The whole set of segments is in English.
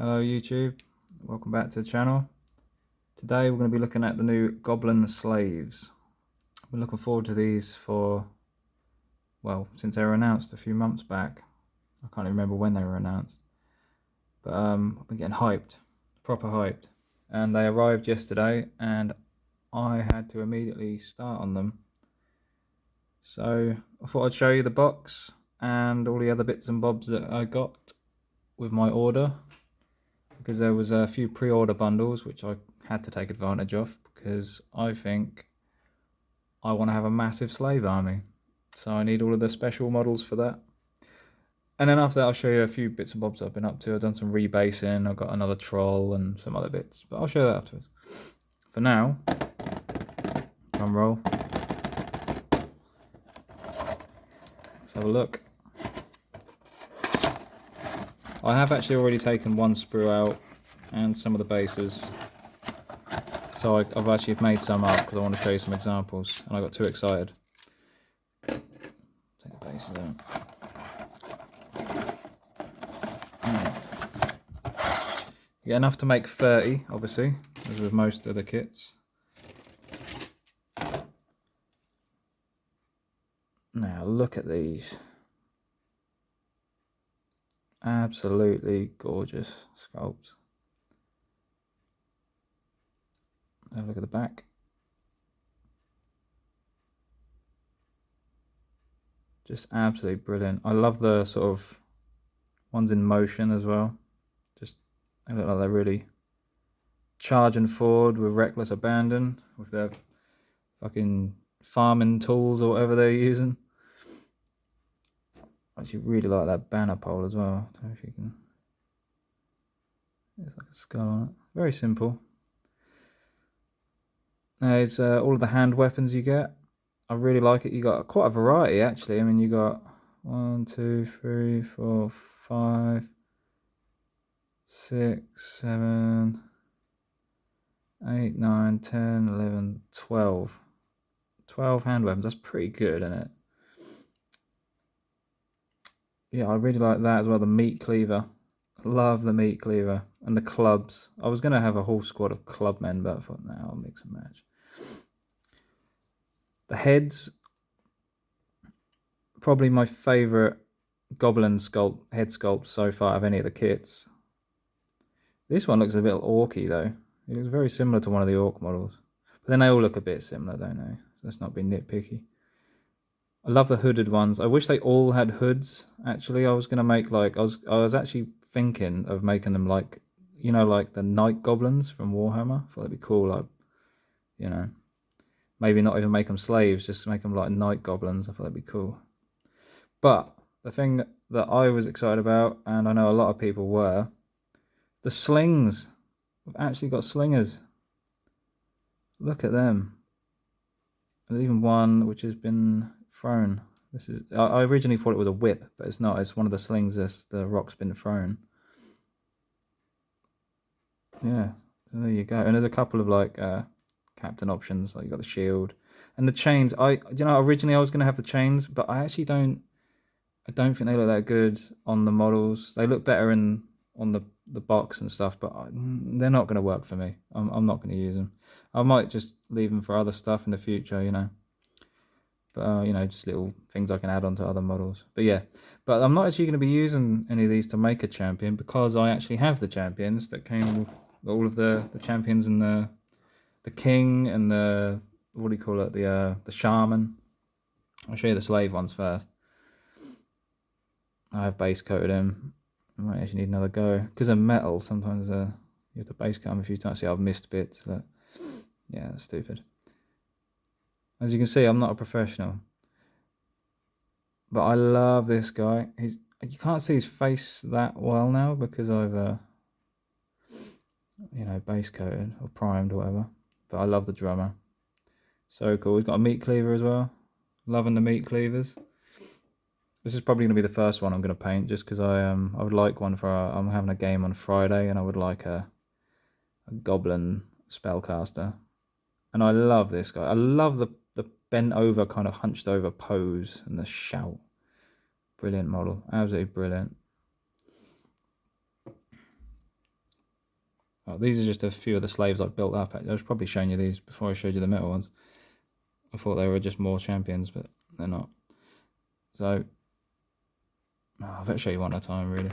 Hello YouTube, welcome back to the channel. Today we're going to be looking at the new Goblin slaves. I've been looking forward to these for, well, since they were announced a few months back. I can't even remember when they were announced. But I've been getting hyped, proper hyped. And they arrived yesterday and I had to immediately start on them. So I thought I'd show you the box and all the other bits and bobs that I got with my order. Because there was a few pre-order bundles which I had to take advantage of because I think I want to have a massive slave army, so I need all of the special models for that. And then after that I'll show you a few bits and bobs I've been up to. I've done some rebasing, I've got another troll and some other bits, but I'll show you that afterwards. For now, drum roll, let's have a look. I have actually already taken one sprue out and some of the bases, so I've actually made some up because I want to show you some examples and I got too excited. Take the bases out. You get enough to make 30, obviously, as with most of the kits. Now look at these. Absolutely gorgeous sculpts. Have a look at the back. Just absolutely brilliant. I love the sort of ones in motion as well. Just, they look like they're really charging forward with reckless abandon with their fucking farming tools or whatever they're using. I actually really like that banner pole as well. I don't know if you can. There's like a skull on it. Very simple. There's all of the hand weapons you get. I really like it. You got quite a variety actually. I mean, you got 1, 2, 3, 4, 5, 6, 7, 8, 9, 10, 11, 12. 12 hand weapons. That's pretty good, isn't it? Yeah, I really like that as well. The meat cleaver. Love the meat cleaver. And the clubs. I was going to have a whole squad of clubmen, but I thought, no, I'll mix and match. The heads. Probably my favourite goblin sculpt, head sculpt so far of any of the kits. This one looks a bit orky though. It looks very similar to one of the orc models. But then they all look a bit similar, don't they? Let's not be nitpicky. I love the hooded ones. I wish they all had hoods. Actually, I was gonna make like I was actually thinking of making them like, you know, like the night goblins from Warhammer. I thought that'd be cool. Like, you know, maybe not even make them slaves, just make them like night goblins. I thought that'd be cool. But the thing that I was excited about, and I know a lot of people were, the slings. We've actually got slingers. Look at them. There's even one which has been thrown. This is. I originally thought it was a whip, but it's not. It's one of the slings that's the rock's been thrown. Yeah, so there you go. And there's a couple of like captain options. Like you got the shield and the chains. Originally I was gonna have the chains, but I actually don't. I don't think they look that good on the models. They look better on the box and stuff, but they're not going to work for me. I'm not going to use them. I might just leave them for other stuff in the future, you know. But, you know, just little things I can add on to other models. But yeah, but I'm not actually going to be using any of these to make a champion because I actually have the champions that came with all of the champions and the king and the, what do you call it, the shaman. I'll show you the slave ones first. I have base coated him. I might actually need another go. Because of metal, sometimes you have to base coat him a few times. See, I've missed bits. But yeah, that's stupid. As you can see, I'm not a professional. But I love this guy. You can't see his face that well now because I've, you know, base coated or primed or whatever. But I love the drummer. So cool. He's got a meat cleaver as well. Loving the meat cleavers. This is probably going to be the first one I'm going to paint, just because I would like one for I'm having a game on Friday, and I would like a goblin spellcaster. And I love this guy. I love the bent over, kind of hunched over pose and the shout. Brilliant model, absolutely brilliant. Oh, these are just a few of the slaves I've built up. I was probably showing you these before I showed you the metal ones. I thought they were just more champions, but they're not. So, I'll show you one at a time, really.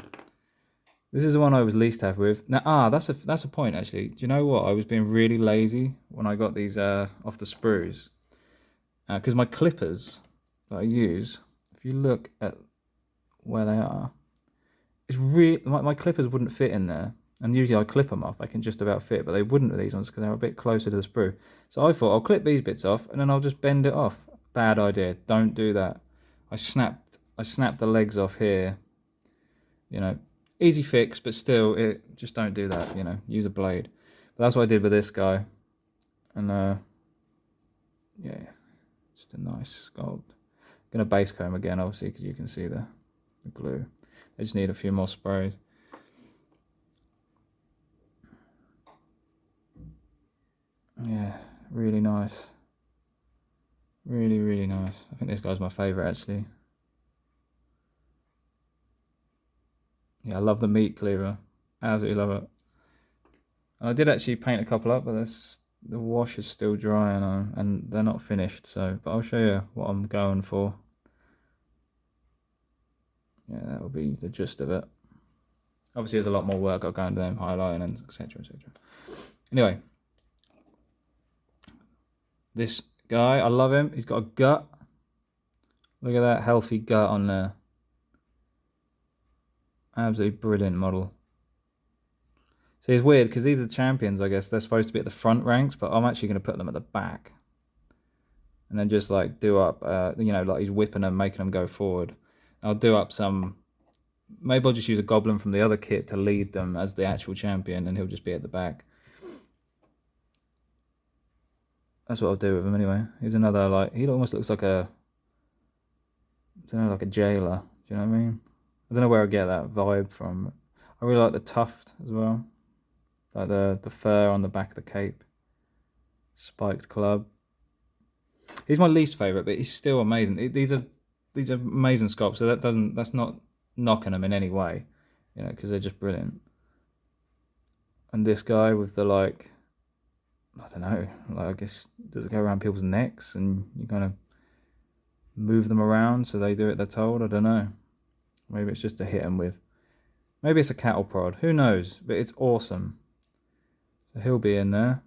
This is the one I was least happy with. Now, that's a point, actually. Do you know what? I was being really lazy when I got these off the sprues. Because my clippers that I use, if you look at where they are, it's really, my clippers wouldn't fit in there. And usually I clip them off, I can just about fit, but they wouldn't with these ones because they're a bit closer to the sprue. So I thought I'll clip these bits off and then I'll just bend it off. Bad idea, don't do that. I snapped the legs off here. You know, easy fix, but still, just don't do that, you know, use a blade. But that's what I did with this guy. And yeah, just a nice sculpt. I'm gonna base comb again, obviously, because you can see the glue. I just need a few more sprays. Yeah, really nice. Really, really nice. I think this guy's my favourite, actually. Yeah, I love the meat cleaver. Absolutely love it. I did actually paint a couple up, but the wash is still dry and they're not finished. So, but I'll show you what I'm going for. Yeah, that will be the gist of it. Obviously, there's a lot more work I've gone into them, highlighting and etc. etc. Anyway, this guy, I love him. He's got a gut. Look at that healthy gut on there. Absolutely brilliant model. See, it's weird because these are the champions, I guess. They're supposed to be at the front ranks, but I'm actually going to put them at the back. And then just like do up, you know, like he's whipping them, making them go forward. I'll do up some, maybe I'll just use a goblin from the other kit to lead them as the actual champion and he'll just be at the back. That's what I'll do with him anyway. He's another, like, he almost looks like a, I don't know, like a jailer. Do you know what I mean? I don't know where I get that vibe from. I really like the tuft as well. Like the fur on the back of the cape. Spiked club. He's my least favourite, but he's still amazing. These are amazing sculpts, so that's not knocking them in any way, you know, because they're just brilliant. And this guy with the, like, I don't know, like, I guess, does it go around people's necks and you kind of move them around so they do what they're told? I don't know. Maybe it's just to hit them with. Maybe it's a cattle prod. Who knows? But it's awesome. So he'll be in there.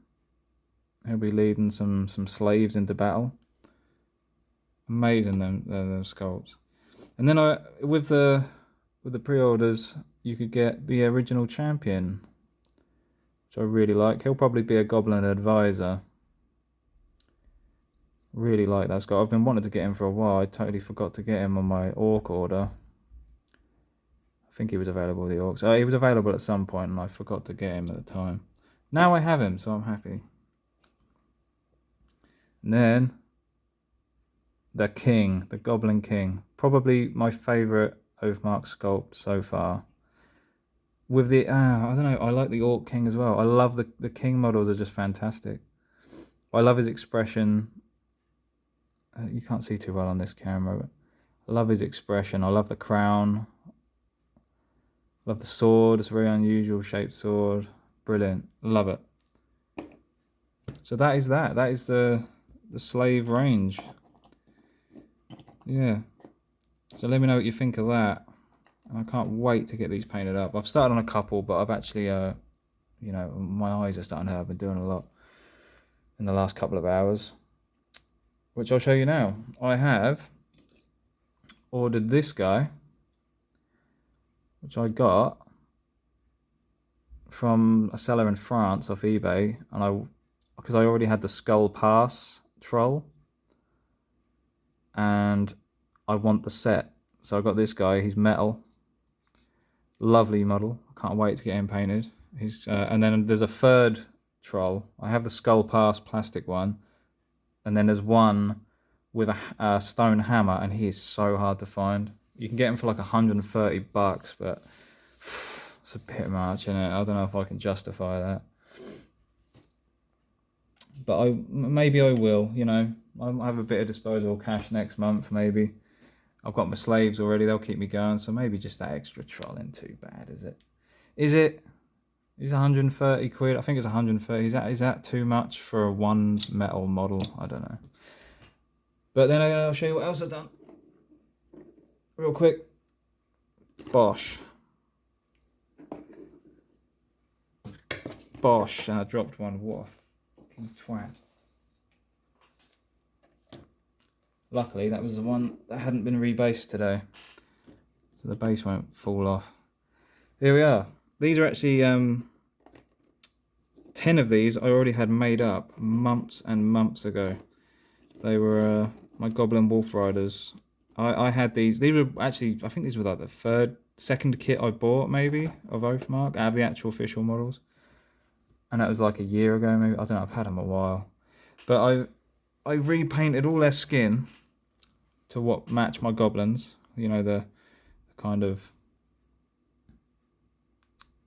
He'll be leading some slaves into battle. Amazing them sculpts. And then with the pre-orders, you could get the original champion, which I really like. He'll probably be a goblin advisor. Really like that sculpt. I've been wanting to get him for a while. I totally forgot to get him on my orc order. I think he was available with the orcs. He was available at some point and I forgot to get him at the time. Now I have him, so I'm happy. And then the king, the goblin king. Probably my favourite Oathmark sculpt so far. With the, I don't know, I like the orc king as well. I love the king models are just fantastic. I love his expression. You can't see too well on this camera, but I love his expression. I love the crown. I love the sword. It's a very unusual shaped sword. Brilliant. Love it. So that is that. That is the slave range. Yeah. So let me know what you think of that. I can't wait to get these painted up. I've started on a couple, but I've actually, you know, my eyes are starting to hurt. I've been doing a lot in the last couple of hours, which I'll show you now. I have ordered this guy, which I got from a seller in France off eBay, and because I already had the Skull Pass troll, and I want the set. So I got this guy. He's metal. Lovely model. Can't wait to get him painted. And then there's a third troll. I have the Skull Pass plastic one, and then there's one with a stone hammer, and he is so hard to find. You can get him for like $130, but it's a bit much, isn't it? I don't know if I can justify that. But maybe I will, you know. I'll have a bit of disposable cash next month, maybe. I've got my slaves already, they'll keep me going, so maybe just that extra troll isn't too bad, is it? Is it? He's 130 quid. I think it's 130. Is that too much for a one metal model? I don't know. But then I'll show you what else I've done. Real quick. Bosh. Bosh. And I dropped one. What a fucking twat. Luckily, that was the one that hadn't been rebased today. So the base won't fall off. Here we are. These are actually 10 of these I already had made up months and months ago. They were my Goblin Wolf Riders. I had these. These were actually, I think these were like the second kit I bought maybe of Oathmark out of the actual official models. And that was like a year ago maybe. I don't know, I've had them a while. But I repainted all their skin to what match my goblins. You know, the kind of...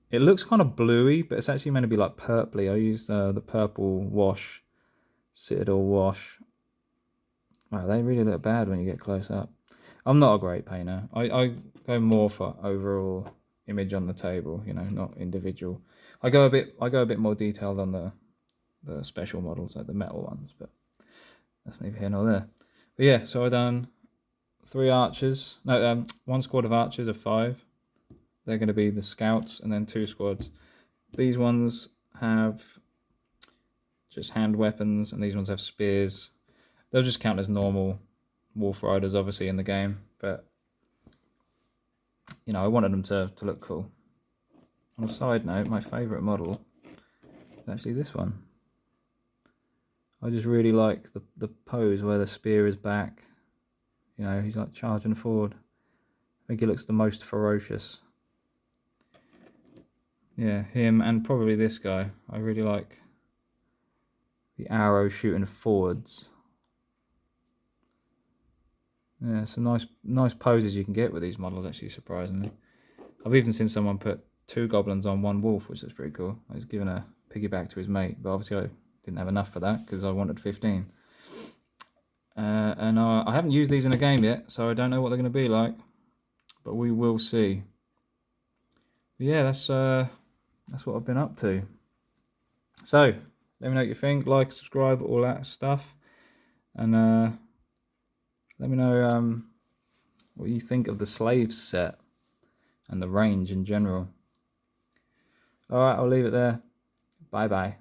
It looks kind of bluey, but it's actually meant to be like purpley. I used the purple wash, Citadel wash. Wow, they really look bad when you get close up. I'm not a great painter. I go more for overall image on the table, you know, not individual. I go a bit more detailed on the special models, like the metal ones, but that's neither here nor there. But yeah, so I done 3 archers. No, 1 squad of archers of 5. They're going to be the scouts, and then 2 squads. These ones have just hand weapons, and these ones have spears. They'll just count as normal wolf riders, obviously, in the game, but you know, I wanted them to look cool. On a side note, my favourite model is actually this one. I just really like the pose where the spear is back. You know, he's like charging forward. I think he looks the most ferocious. Yeah, him and probably this guy. I really like the arrow shooting forwards. Yeah, some nice poses you can get with these models, actually, surprisingly. I've even seen someone put 2 goblins on 1 wolf, which is pretty cool. He's giving a piggyback to his mate, but obviously I didn't have enough for that because I wanted 15. And I haven't used these in a game yet, so I don't know what they're going to be like, but we will see. But yeah, that's what I've been up to. So let me know what you think. Like, subscribe, all that stuff, and let me know what you think of the Slaves set and the range in general. Alright, I'll leave it there. Bye bye.